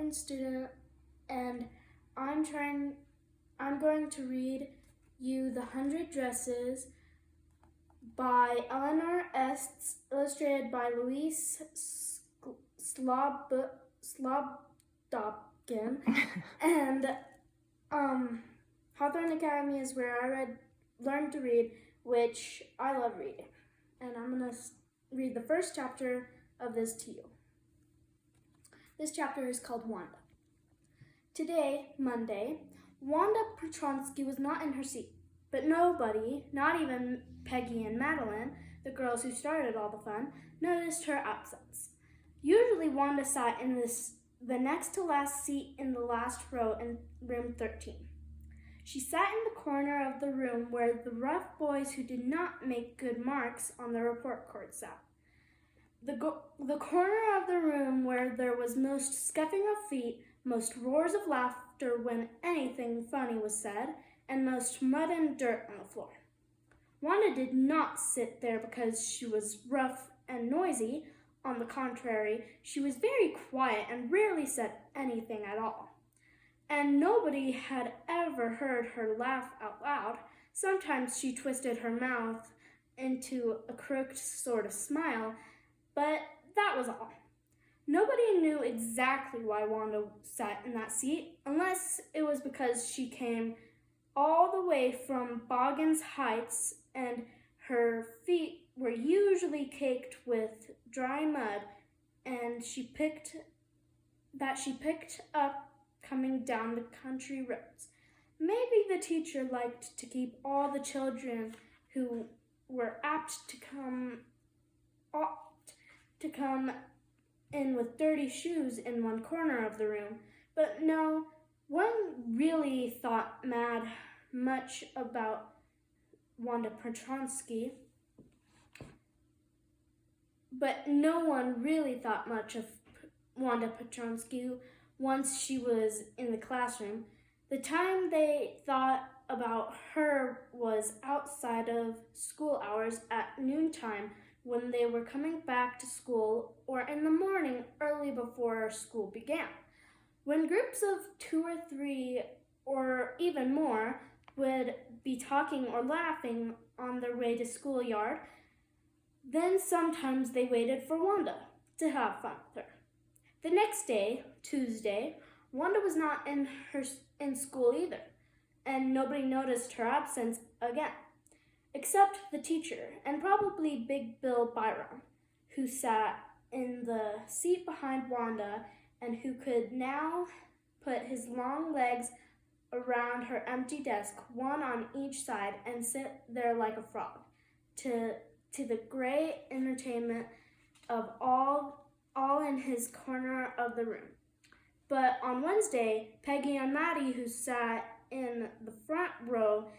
Italian student, and I'm going to read you The 100 Dresses by Eleanor S., illustrated by Louise Slobodkin, and Hawthorn Academy is where I learned to read, which I love reading. And I'm going to read the first chapter of this to you. This chapter is called Wanda. Today, Monday, Wanda Petronsky was not in her seat, but nobody, not even Peggy and Madeline, the girls who started all the fun, noticed her absence. Usually Wanda sat in the next to last seat in the last row in room 13. She sat in the corner of the room where the rough boys who did not make good marks on the report card sat. The corner of the room where there was most scuffing of feet, most roars of laughter when anything funny was said, and most mud and dirt on the floor. Wanda did not sit there because she was rough and noisy. On the contrary, she was very quiet and rarely said anything at all. And nobody had ever heard her laugh out loud. Sometimes she twisted her mouth into a crooked sort of smile, but that was all. Nobody knew exactly why Wanda sat in that seat, unless it was because she came all the way from Boggins Heights and her feet were usually caked with dry mud, and she picked up coming down the country roads. Maybe the teacher liked to keep all the children who were apt to come in with dirty shoes in one corner of the room, but no one really thought much about Wanda Petronsky. But no one really thought much of Wanda Petronsky once she was in the classroom. The time they thought about her was outside of school hours at noontime when they were coming back to school, or in the morning early before school began. When groups of 2 or 3 or even more would be talking or laughing on their way to schoolyard, then sometimes they waited for Wanda to have fun with her. The next day, Tuesday, Wanda was not in school either, and nobody noticed her absence again, except the teacher and probably Big Bill Byron, who sat in the seat behind Wanda and who could now put his long legs around her empty desk, one on each side, and sit there like a frog, to the great entertainment of all in his corner of the room. But on Wednesday, Peggy and Maddie, who sat in the front row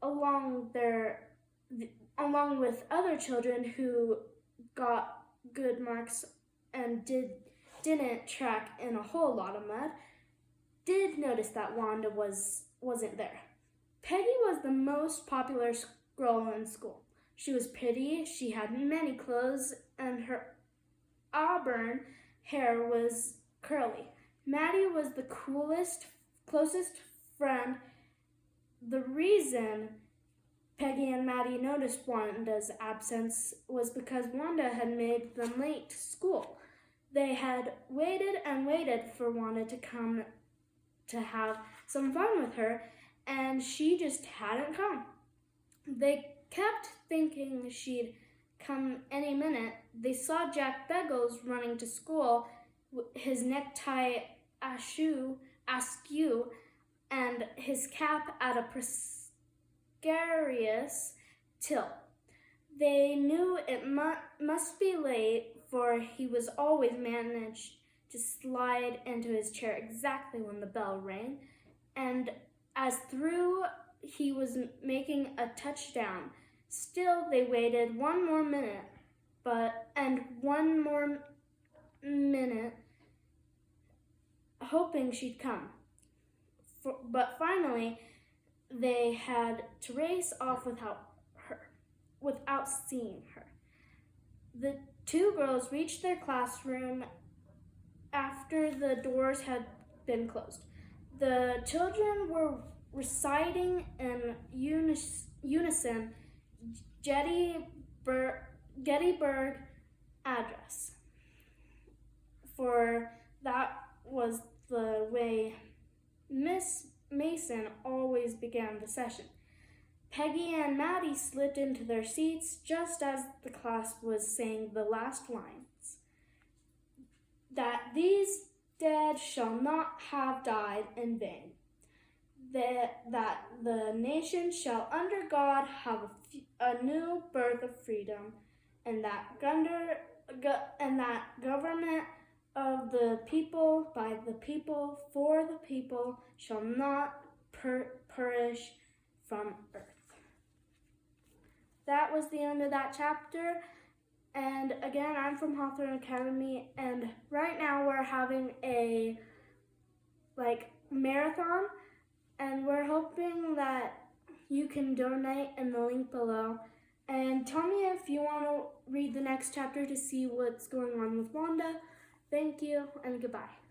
along with other children who got good marks and didn't track in a whole lot of mud, did notice that Wanda wasn't there. Peggy was the most popular girl in school. She was pretty, she had many clothes, and her auburn hair was curly. Maddie was the closest friend. The reason Peggy and Maddie noticed Wanda's absence was because Wanda had made them late to school. They had waited and waited for Wanda to come to have some fun with her, and she just hadn't come. They kept thinking she'd come any minute. They saw Jack Beggles running to school, his necktie askew, and his cap at a precarious tilt. They knew it must be late, for he was always managed to slide into his chair exactly when the bell rang, and as through he was making a touchdown. Still, they waited one more minute, hoping she'd come. But finally, they had to race off without seeing her. The two girls reached their classroom after the doors had been closed. The children were reciting in unison Gettysburg Address, for that was the way Miss Mason always began the session. Peggy and Maddie slipped into their seats just as the class was saying the last lines. That these dead shall not have died in vain. That the nation shall under God have a new birth of freedom, and that government of the people, by the people, for the people, shall not perish from earth. That was the end of that chapter. And again, I'm from Hawthorn Academy, and right now we're having a marathon, and we're hoping that you can donate in the link below. And tell me if you want to read the next chapter to see what's going on with Wanda. Thank you, and goodbye.